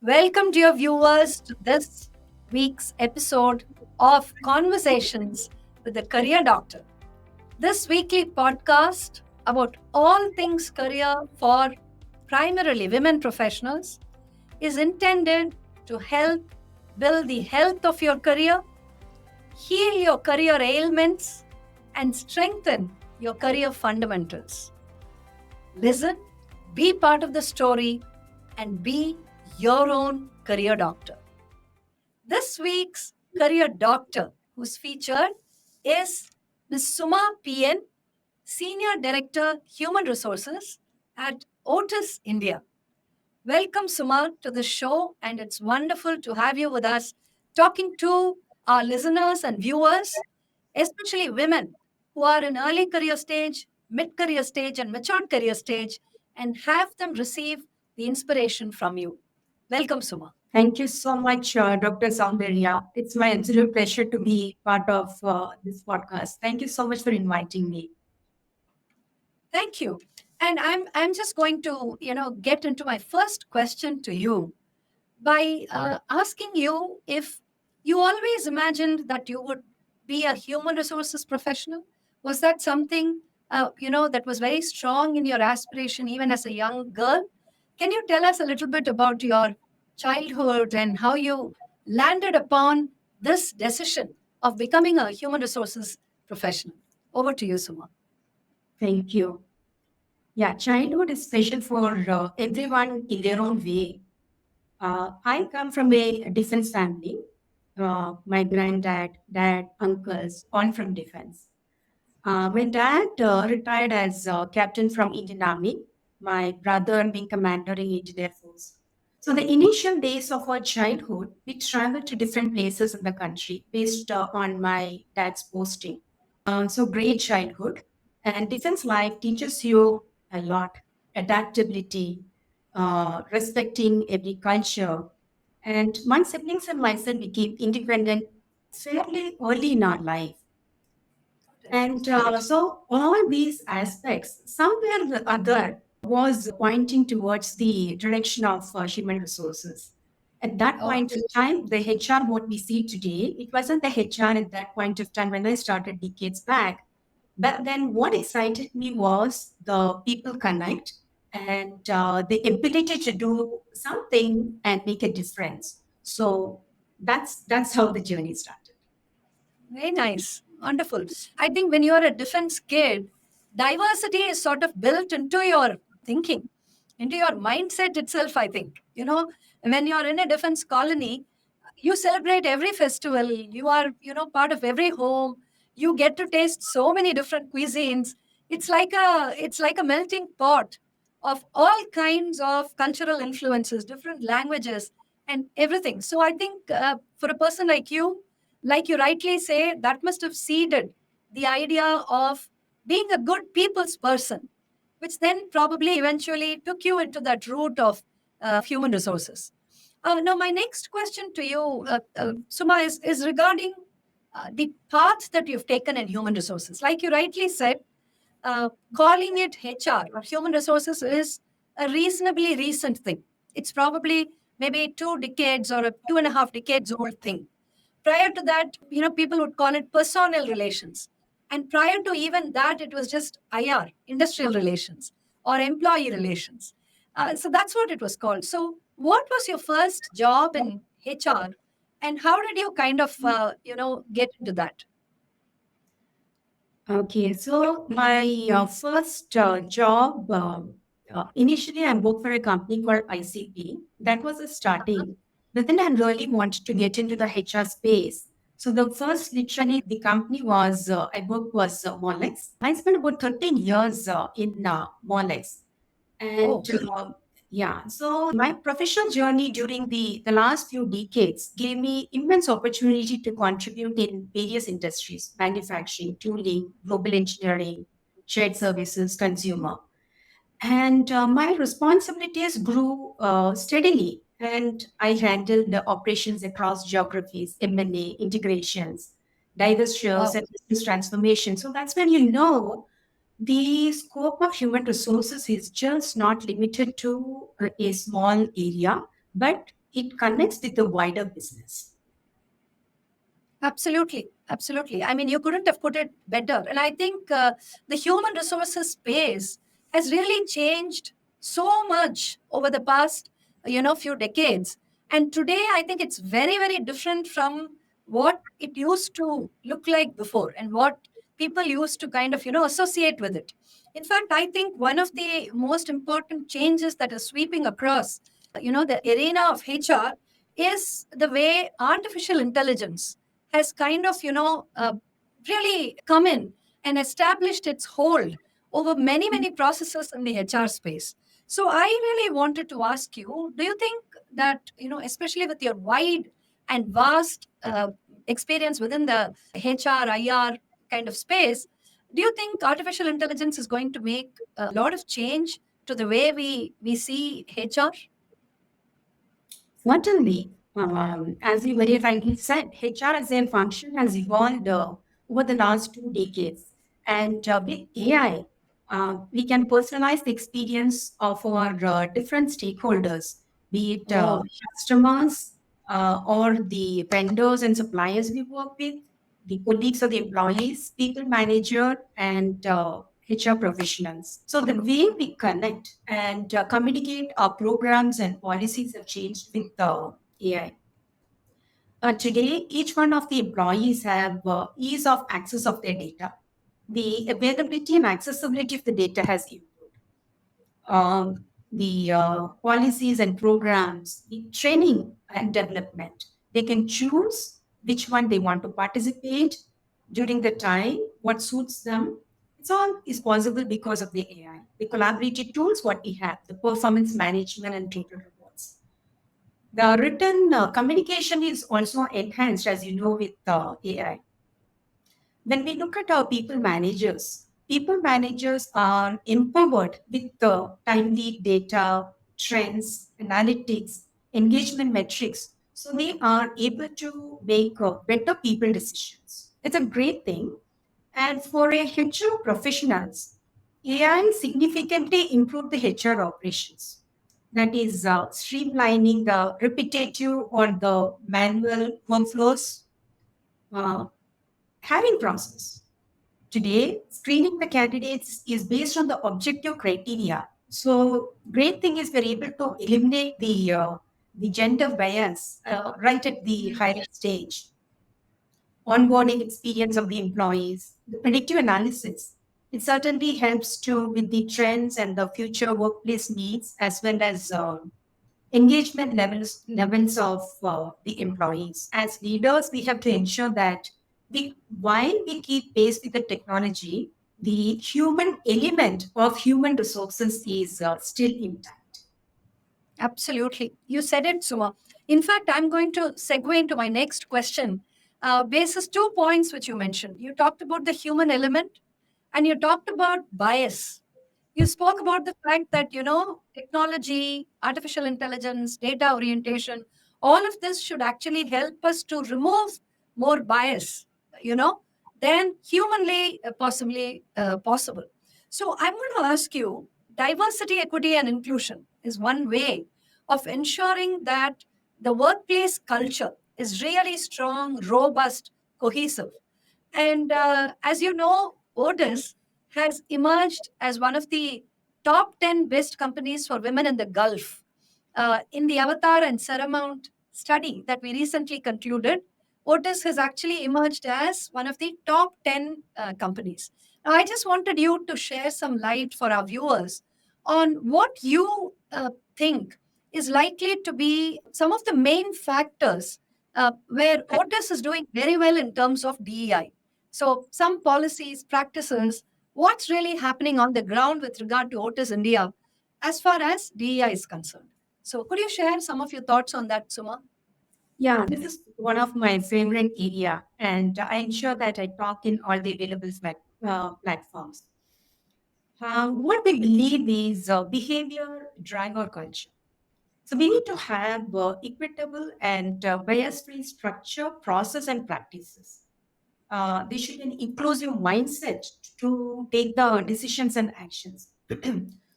Welcome, dear viewers, to this week's episode of Conversations with the Career Doctor. This weekly podcast about all things career for primarily women professionals is intended to help build the health of your career, heal your career ailments, and strengthen your career fundamentals. Listen, be part of the story, and be your own career doctor. This week's career doctor who's featured is Ms. Suma PN, Senior Director Human Resources at Otis India. Welcome, Suma, to the show, and it's wonderful to have you with us talking to our listeners and viewers, especially women who are in early career stage, mid career stage, and mature career stage, and have them receive the inspiration from you. Welcome, Suma. Thank you so much, Dr. Saundarya. It's my absolute pleasure to be part of this podcast. Thank you so much for inviting me. Thank you. And I'm just going to get into my first question to you by asking you if you always imagined that you would be a human resources professional. Was that something that was very strong in your aspiration even as a young girl? Can you tell us a little bit about your childhood and how you landed upon this decision of becoming a human resources professional? Over to you, Suma. Thank you. Yeah, childhood is special for everyone in their own way. I come from a defense family. My granddad, dad, uncles, all from defense. My dad retired as captain from Indian Army. My brother being commander in Indian Air Force. So the initial days of our childhood, we traveled to different places in the country based on my dad's posting. So great childhood. And defense life teaches you a lot. Adaptability, respecting every culture. And my siblings and myself became independent fairly early in our life. And so all these aspects, somewhere or the other, was pointing towards the direction of human resources. At that point of time, the HR, what we see today, it wasn't the HR at that point of time when I started decades back. But then what excited me was the people connect and the ability to do something and make a difference. So that's how the journey started. Very nice. Wonderful. I think when you're a defense kid, diversity is sort of built into your thinking, into your mindset itself, I think. When you're in a defense colony, you celebrate every festival, you are, part of every home, you get to taste so many different cuisines. It's like a melting pot of all kinds of cultural influences, different languages, and everything. So I think for a person like you rightly say, that must have seeded the idea of being a good people's person, which then probably eventually took you into that route of human resources. Now, my next question to you, Suma, is regarding the path that you've taken in human resources. Like you rightly said, calling it HR or human resources is a reasonably recent thing. It's probably maybe 2 decades or a 2.5 decades old thing. Prior to that, people would call it personnel relations. And prior to even that, it was just IR, industrial relations, or employee relations. So that's what it was called. So, what was your first job in HR, and how did you kind of, get into that? Okay, so my first job, initially I worked for a company called ICP. That was a starting, but then I really wanted to get into the HR space. So the first, literally, the company was I worked was Molex. I spent about 13 years in Molex. Oh, And yeah, so my professional journey during the last few decades gave me immense opportunity to contribute in various industries: manufacturing, tooling, global engineering, shared services, consumer. And my responsibilities grew steadily. And I handled the operations across geographies, M&A, integrations, divestitures, wow. and business transformation. So that's when you know The scope of human resources is just not limited to a small area, but it connects with the wider business. Absolutely, absolutely. I mean, you couldn't have put it better. And I think the human resources space has really changed so much over the past, few decades. And today, I think it's very, very different from what it used to look like before and what people used to kind of, associate with it. In fact, I think one of the most important changes that is sweeping across, the arena of HR is the way artificial intelligence has kind of, really come in and established its hold over many, many processes in the HR space. So I really wanted to ask you, do you think that, especially with your wide and vast experience within the HR, IR kind of space, do you think artificial intelligence is going to make a lot of change to the way we see HR? Certainly, as you very rightly said, HR as a function has evolved over the last 2 decades. And with AI, we can personalize the experience of our different stakeholders, be it Oh, customers or the vendors and suppliers we work with, the colleagues or the employees, people manager, and HR professionals. So the way we connect and communicate our programs and policies have changed with AI. Today, each one of the employees have ease of access of their data. The availability and accessibility of the data has improved. The policies and programs, the training and development. They can choose which one they want to participate during the time, what suits them. It's all is possible because of the AI, the collaborative tools, what we have, the performance management and total reports. The written communication is also enhanced, as you know, with AI. When we look at our people managers are empowered with the timely data, trends, analytics, engagement metrics. So they are able to make better people decisions. It's a great thing. And for a HR professionals, AI significantly improved the HR operations. That is streamlining the repetitive or the manual workflows, uh, hiring process. Today, screening the candidates is based on the objective criteria. So, great thing is we're able to eliminate the gender bias right at the hiring stage, onboarding experience of the employees, the predictive analysis. It certainly helps to with the trends and the future workplace needs as well as engagement levels of the employees. As leaders, we have to ensure that while we keep pace with the technology, the human element of human resources is still intact. absolutely. You said it, Suma. In fact, I'm going to segue into my next question. Basis 2 points which you mentioned. You talked about the human element and you talked about bias. You spoke about the fact that, technology, artificial intelligence, data orientation, all of this should actually help us to remove more bias, you know, than humanly possibly possible. So I'm going to ask you, diversity, equity, and inclusion is one way of ensuring that the workplace culture is really strong, robust, cohesive. And as you know, Otis has emerged as one of the top 10 best companies for women in the Gulf. In the Avatar and Seramount study that we recently concluded, Otis has actually emerged as one of the top 10 companies. Now, I just wanted you to share some light for our viewers on what you think is likely to be some of the main factors where Otis is doing very well in terms of DEI. So, some policies, practices, what's really happening on the ground with regard to Otis India as far as DEI is concerned. So, could you share some of your thoughts on that, Suma? Yeah, this is one of my favorite area, and I ensure that I talk in all the available platforms. What we believe is behavior driver culture. So we need to have equitable and bias-free structure, process, and practices. There should be an inclusive mindset to take the decisions and actions.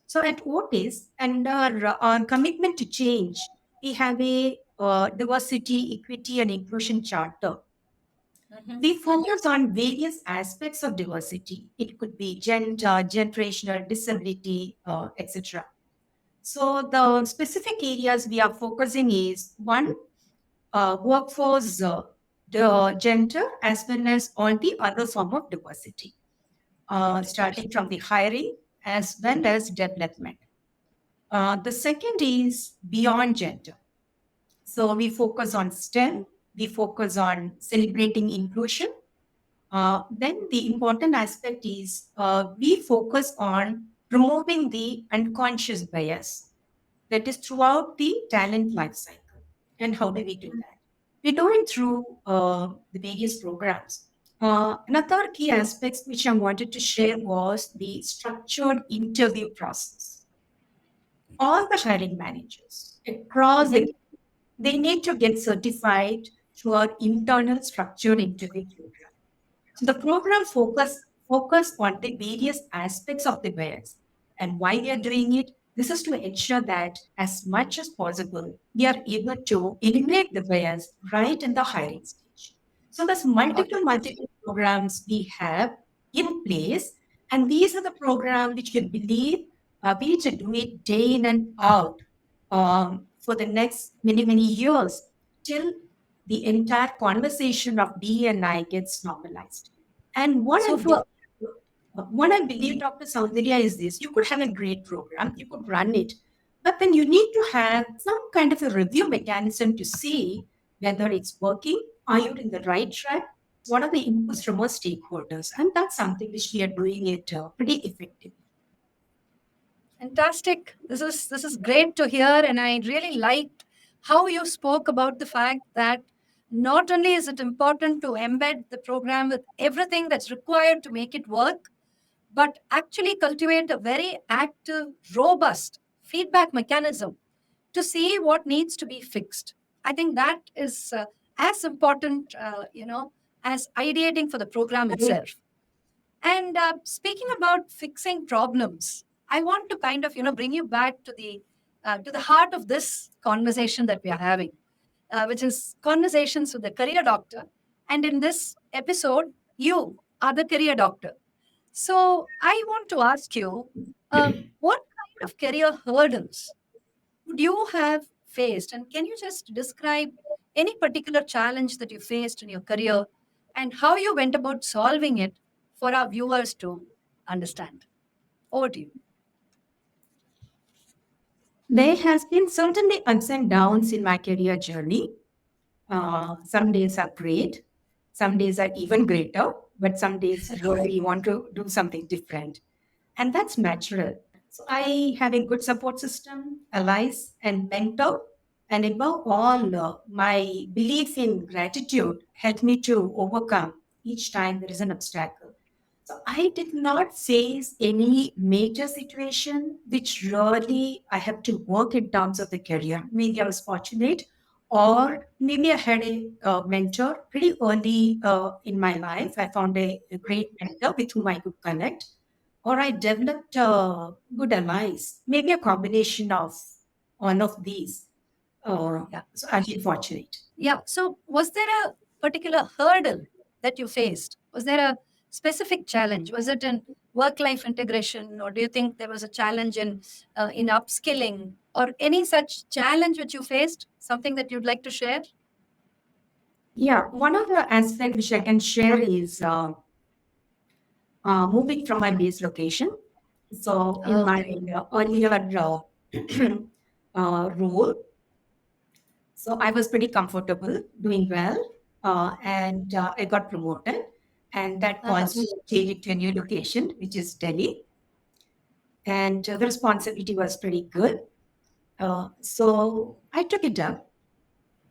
So at Otis, and our commitment to change, we have a diversity, equity, and inclusion charter. Mhm. We focus on various aspects of diversity. It could be gender, generational, disability, etc. So the specific areas we are focusing is one, workforce, the gender, as well as all the other form of diversity, starting from the hiring as well as development. The second is beyond gender. So we focus on STEM, we focus on celebrating inclusion. Then the important aspect is we focus on removing the unconscious bias that is throughout the talent life cycle. And how do we do that? We do it through the various programs. Another key aspect which I wanted to share was the structured interview process. All the hiring managers across Mhm. they need to get certified through our internal structured interview program. So the program focus on the various aspects of the bias and why we are doing it. This is to ensure that as much as possible, we are able to eliminate the bias right in the hiring stage. So there's Okay. multiple programs we have in place, and these are the programs which we believe we need to do it day in and out for the next many years till the entire conversation of D and I gets normalized. And So for what I believe, Dr. Saundarya, is this: you could have a great program, you could run it, but then you need to have some kind of a review mechanism to see whether it's working. Are you in the right track? What are the inputs from our stakeholders? And that's something which we are doing it pretty effectively. fantastic. This is great to hear, and I really liked how you spoke about the fact that not only is it important to embed the program with everything that's required to make it work, but actually cultivate a very active, robust feedback mechanism to see what needs to be fixed. I think that is as important, as ideating for the program itself. And speaking about fixing problems, I want to kind of bring you back to the heart of this conversation that we are having, which is conversations with the career doctor. And in this episode, you are the career doctor. So I want to ask you, what kind of career hurdles would you have faced? And can you just describe any particular challenge that you faced in your career and how you went about solving it for our viewers to understand? Over to you. There has been certainly ups and downs in my career journey. Some days are great, some days are even greater, but some days really want to do something different. And that's natural. So I have a good support system, allies, and mentor. And above all, my belief in gratitude helped me to overcome each time there is an obstacle. So I did not face any major situation which really I have to work in terms of the career. Maybe I was fortunate, or maybe I had a mentor pretty early in my life. I found a great mentor with whom I could connect, or I developed good allies. Maybe a combination of all of these. Yeah. So I've been fortunate. Yeah. So, was there a particular hurdle that you faced? Was there a specific challenge? Was it in work-life integration, or do you think there was a challenge in upskilling, or any such challenge which you faced? Something that you'd like to share? Yeah, one of the aspects which I can share is moving from my base location. So in my Okay. earlier role, so I was pretty comfortable, doing well, and I got promoted, and that Uh-huh. caused me to change it to a new location, which is Delhi, and the responsibility was pretty good. So I took it up,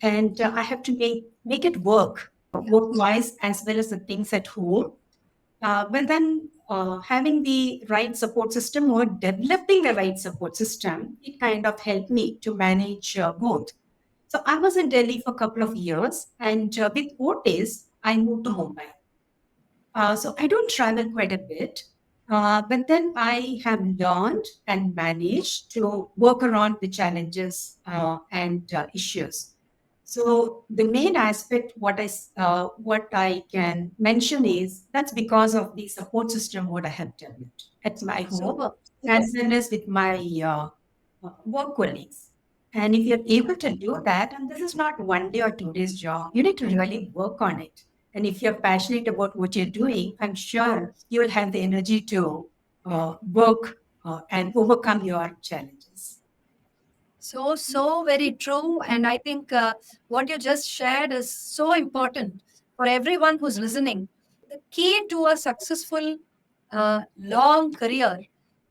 and I have to make it work wise as well as the things at home. But then having the right support system or developing the right support system, it kind of helped me to manage both. So I was in Delhi for a couple of years, and with Otis, I moved to Mumbai. So I don't travel quite a bit, but then I have learned and managed to work around the challenges and issues. So the main aspect, what I can mention is that's because of the support system what I have developed at my home, Super. as well as with my work colleagues. And if you're able to do that, and this is not 1 day or 2 days job, you need to really work on it. And if you're passionate about what you're doing, I'm sure you will have the energy to work and overcome your challenges. So very true. And I think what you just shared is so important for everyone who's listening. The key to a successful, long career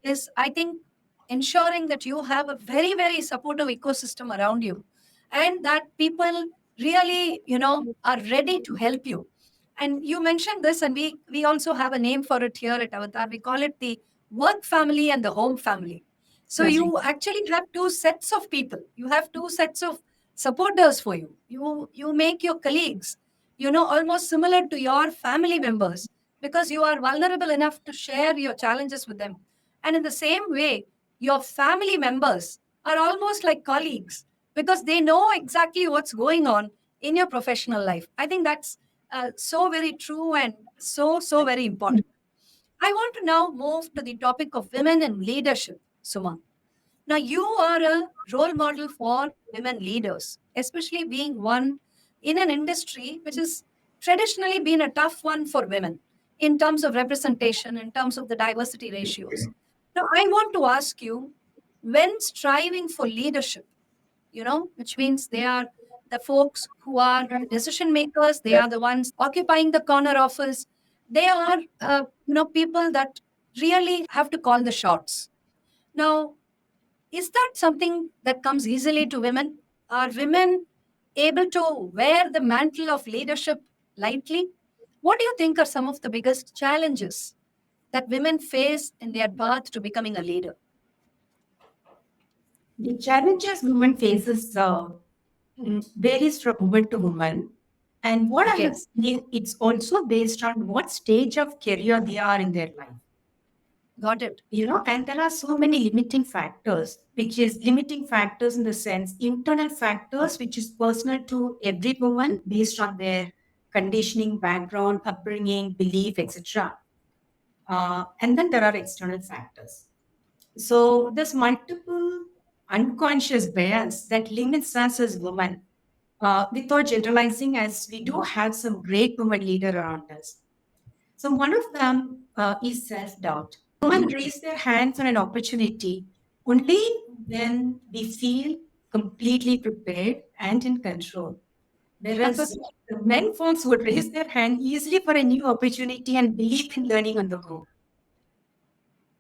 is, I think, ensuring that you have a very, very supportive ecosystem around you and that people really, are ready to help you. And you mentioned this, and we also have a name for it here at Avatar. We call it the work family and the home family. So That's right. you actually have two sets of people. You have two sets of supporters for you. You make your colleagues, almost similar to your family members because you are vulnerable enough to share your challenges with them. And in the same way, your family members are almost like colleagues because they know exactly what's going on in your professional life. I think that's so very true and so very important. I want to now move to the topic of women in leadership, Suma. Now, you are a role model for women leaders, especially being one in an industry which has traditionally been a tough one for women in terms of representation, in terms of the diversity ratios. Now, I want to ask you, when striving for leadership, which means they are the folks who are decision makers, they are the ones occupying the corner office, they are, people that really have to call the shots. Now, is that something that comes easily to women? Are women able to wear the mantle of leadership lightly? What do you think are some of the biggest challenges that women face in their path to becoming a leader? The challenges women faces varies from woman to woman. And what I Okay, have seen, it's also based on what stage of career they are in their life. got it. And there are so many limiting factors, which is limiting factors in the sense internal factors, which is personal to every woman based on their conditioning, background, upbringing, belief, etc. And then there are external factors. So there's multiple unconscious bias that limits us as women. Without generalizing, as we do have some great women leader around us. So one of them is self-doubt. Women raise their hands on an opportunity only when we feel completely prepared and in control. Whereas the men folks would raise their hand easily for a new opportunity and believe in learning on the go.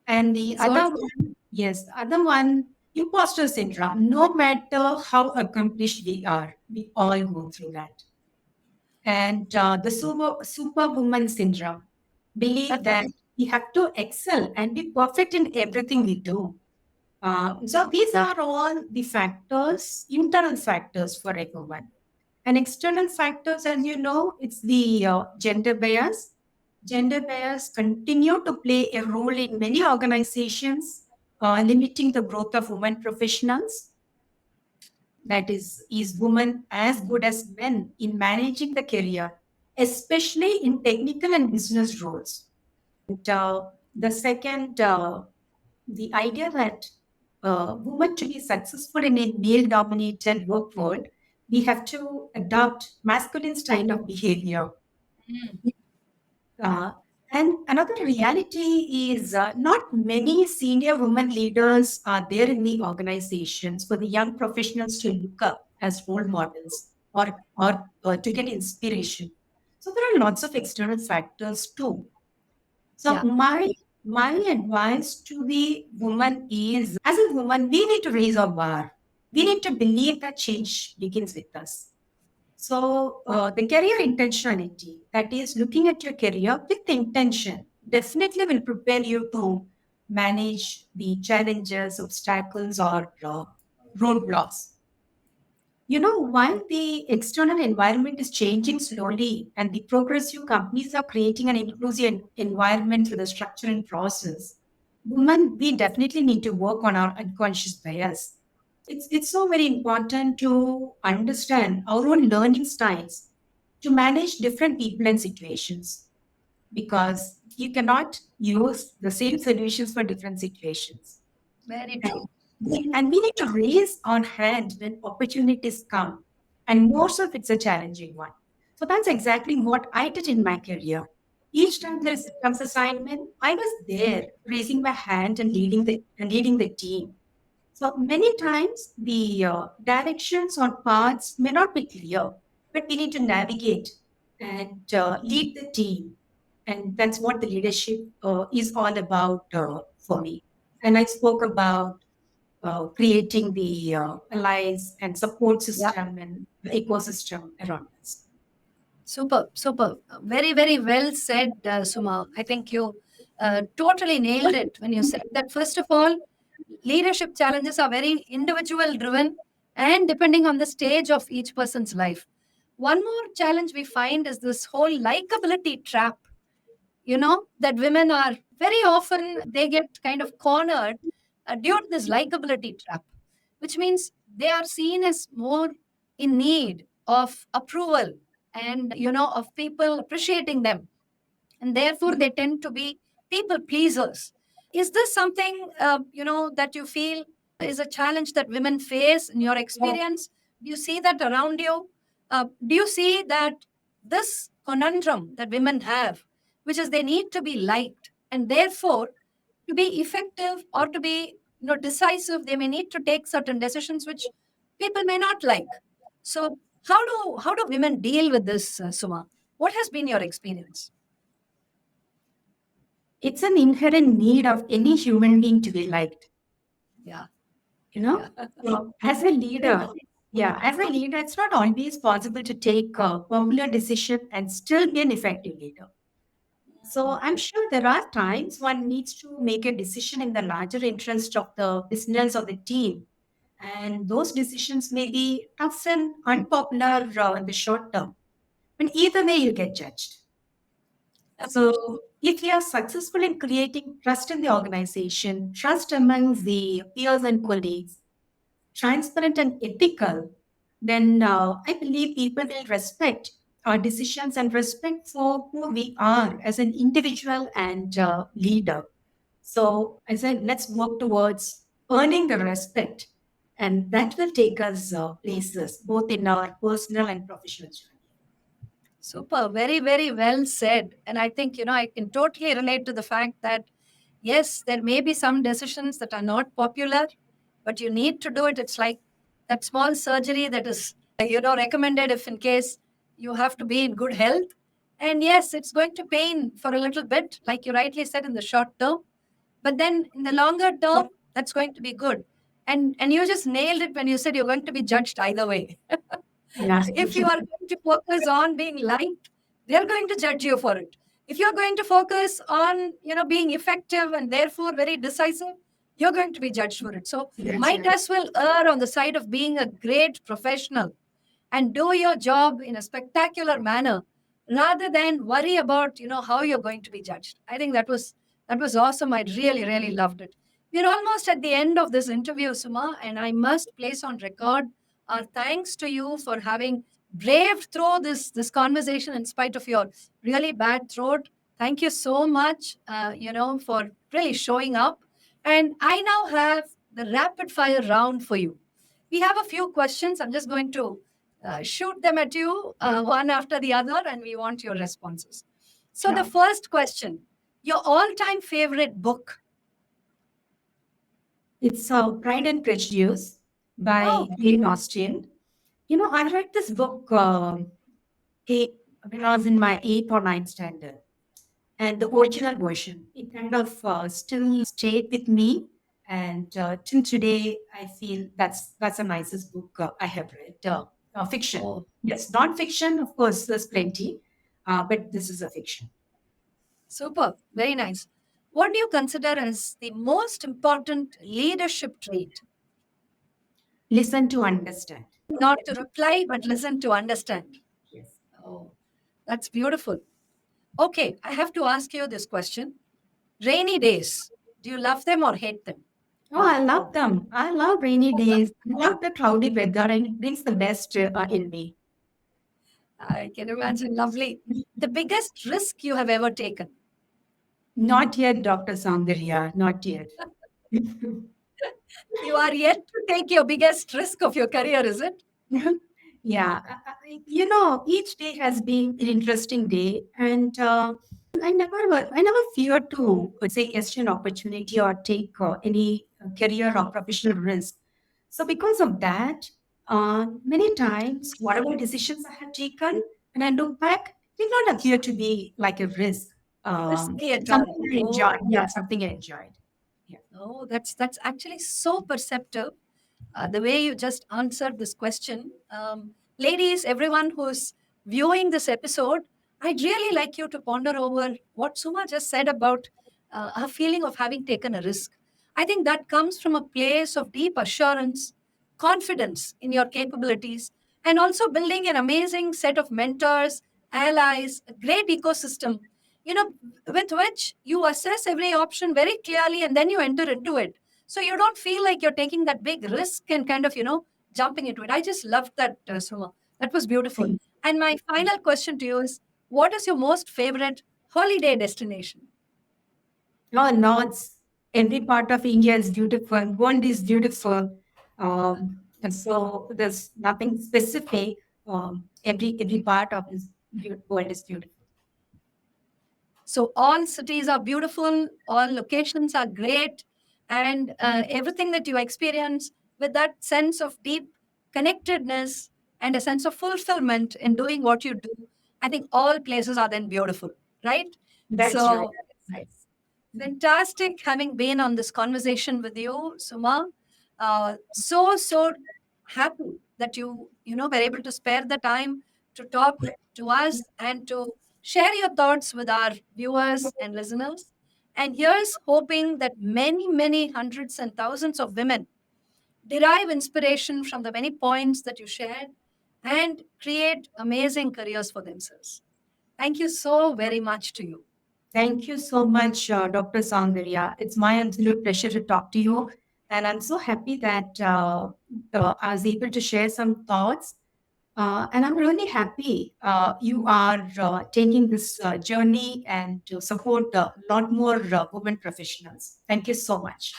And the So other true. one, yes, the other one, imposter syndrome. No matter how accomplished we are, we all go through that. And the superwoman syndrome. Believe that we have to excel and be perfect in everything we do. So these are all the factors, internal factors for a woman. And external factors, as you know, it's the gender bias. Gender bias continue to play a role in many organizations, limiting the growth of women professionals. That is women as good as men in managing the career, especially in technical and business roles. And, the second, the idea that women to be successful in a male-dominated work world, we have to adopt masculine style of behavior. Mm. Uh, and another reality is not many senior women leaders are there in the organizations for the young professionals to look up as role models or to get inspiration. So there are lots of external factors too. So Yeah. my advice to the woman is, as a woman, we need to raise our bar. We need to believe that change begins with us. So the career intentionality, that is looking at your career with intention, definitely will prepare you to manage the challenges, obstacles, or roadblocks. While the external environment is changing slowly and the progressive companies are creating an inclusive environment through the structure and process, women, we definitely need to work on our unconscious bias. It's so very important to understand our own learning styles to manage different people and situations because you cannot use the same solutions for different situations. Very And true. we need to raise our hand when opportunities come. And most of it's a challenging one. So that's exactly what I did in my career. Each time there comes assignment, I was there raising my hand and leading the team. So many times the directions or paths may not be clear, but we need to navigate and lead the team. And that's what the leadership is all about for me. And I spoke about creating the allies and support Yeah. system and the ecosystem around us. Super, super. Very, very well said, Suma. I think you totally nailed it when you said that, first of all, leadership challenges are very individual driven and depending on the stage of each person's life. One more challenge we find is this whole likability trap, that women are very often they get kind of cornered due to this likability trap, which means they are seen as more in need of approval and of people appreciating them, and therefore they tend to be people pleasers. Is this something that you feel is a challenge that women face in your experience? Do you see that around you? Do you see that this conundrum that women have, which is they need to be liked, and therefore to be effective or to be decisive, they may need to take certain decisions which people may not like. So how do women deal with this, Suma? What has been your experience? It's an inherent need of any human being to be liked, Yeah, you know? yeah. So as a leader, as a leader, it's not always possible to take a popular decision and still be an effective leader. So I'm sure there are times one needs to make a decision in the larger interest of the business or the team. And those decisions may be tough and unpopular in the short term. But either way, you get judged. So if you are successful in creating trust in the organization, trust among the peers and colleagues, transparent and ethical, then I believe people will respect our decisions and respect for who we are as an individual and leader. So I said, let's work towards earning the respect, and that will take us places both in our personal and professional journey. Super. Very, very well said. And I think, I can totally relate to the fact that, yes, there may be some decisions that are not popular, but you need to do it. It's like that small surgery that is, recommended if in case you have to be in good health. And yes, it's going to pain for a little bit, like you rightly said, in the short term. But then in the longer term, that's going to be good. And you just nailed it when you said you're going to be judged either way. Yeah. If you are going to focus on being liked, they're going to judge you for it. If you're going to focus on, being effective and therefore very decisive, you're going to be judged for it. So That's might right. as well err on the side of being a great professional and do your job in a spectacular manner rather than worry about how you're going to be judged. I think that was awesome. I really, really loved it. We're almost at the end of this interview, Suma, and I must place on record our thanks to you for having braved through this conversation in spite of your really bad throat. Thank you so much, for really showing up. And I now have the rapid fire round for you. We have a few questions. I'm just going to shoot them at you one after the other, and we want your responses. So, the Yeah. first question, your all time favorite book? It's Pride and Prejudice by Oh, Jane Austen. I read this book eight, when I was in my eighth or ninth standard, and the original version, it kind of still stayed with me. And till today, I feel that's the nicest book I have read. Fiction, oh, yes, non-fiction, of course, there's plenty, but this is a fiction. super. Very nice. What do you consider as the most important leadership trait? Listen to understand. not to reply, but listen to understand. Yes. Oh, that's beautiful. Okay, I have to ask you this question. Rainy days, do you love them or hate them? Oh, I love them. I love rainy days. I love the cloudy weather, and it brings the best in me. I can imagine. Lovely. The biggest risk you have ever taken? Not yet, Dr. Saundarya, not yet. You are yet to take your biggest risk of your career, is it? Yeah, each day has been an interesting day, and I never fear to say yes to an opportunity or take any career or professional risk. So, because of that, many times, whatever decisions I have taken, when I look back, did not appear to be like a risk. Risky at all. Something I enjoyed. Oh, Yeah, something I enjoyed. Yeah. oh, that's actually so perceptive. The way you just answered this question. Ladies, everyone who's viewing this episode, I'd really like you to ponder over what Suma just said about her feeling of having taken a risk. I think that comes from a place of deep assurance, confidence in your capabilities, and also building an amazing set of mentors, allies, a great ecosystem, you know, with which you assess every option very clearly and then you enter into it, so you don't feel like you're taking that big risk and kind of, jumping into it. I just loved that, Suma. That was beautiful. Thank And my final question to you is, what is your most favorite holiday destination? No, no, it's every part of India is beautiful. World is beautiful. And so there's nothing specific. Every part of this world is beautiful. So all cities are beautiful, all locations are great, and everything that you experience with that sense of deep connectedness and a sense of fulfillment in doing what you do, I think all places are then beautiful, right? That's right. So That's fantastic having been on this conversation with you, Suma. So happy that were able to spare the time to talk to us and to share your thoughts with our viewers and listeners. And here's hoping that many hundreds and thousands of women derive inspiration from the many points that you shared and create amazing careers for themselves. Thank you so very much to you. Thank you so much, Dr. Saundarya. It's my absolute pleasure to talk to you. And I'm so happy that I was able to share some thoughts. And I'm really happy you are taking this journey and to support a lot more women professionals. Thank you so much.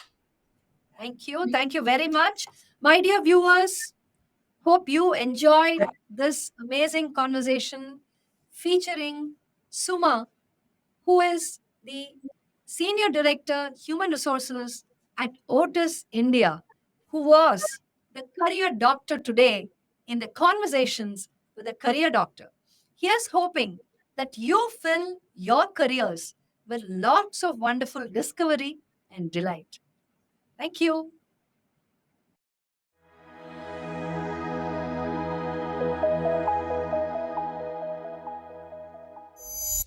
Thank you. Thank you very much. My dear viewers, hope you enjoyed this amazing conversation featuring Suma, who is the Senior Director, Human Resources at Otis India, who was the career doctor today in the conversations with a career doctor. Here's hoping that you fill your careers with lots of wonderful discovery and delight. Thank you.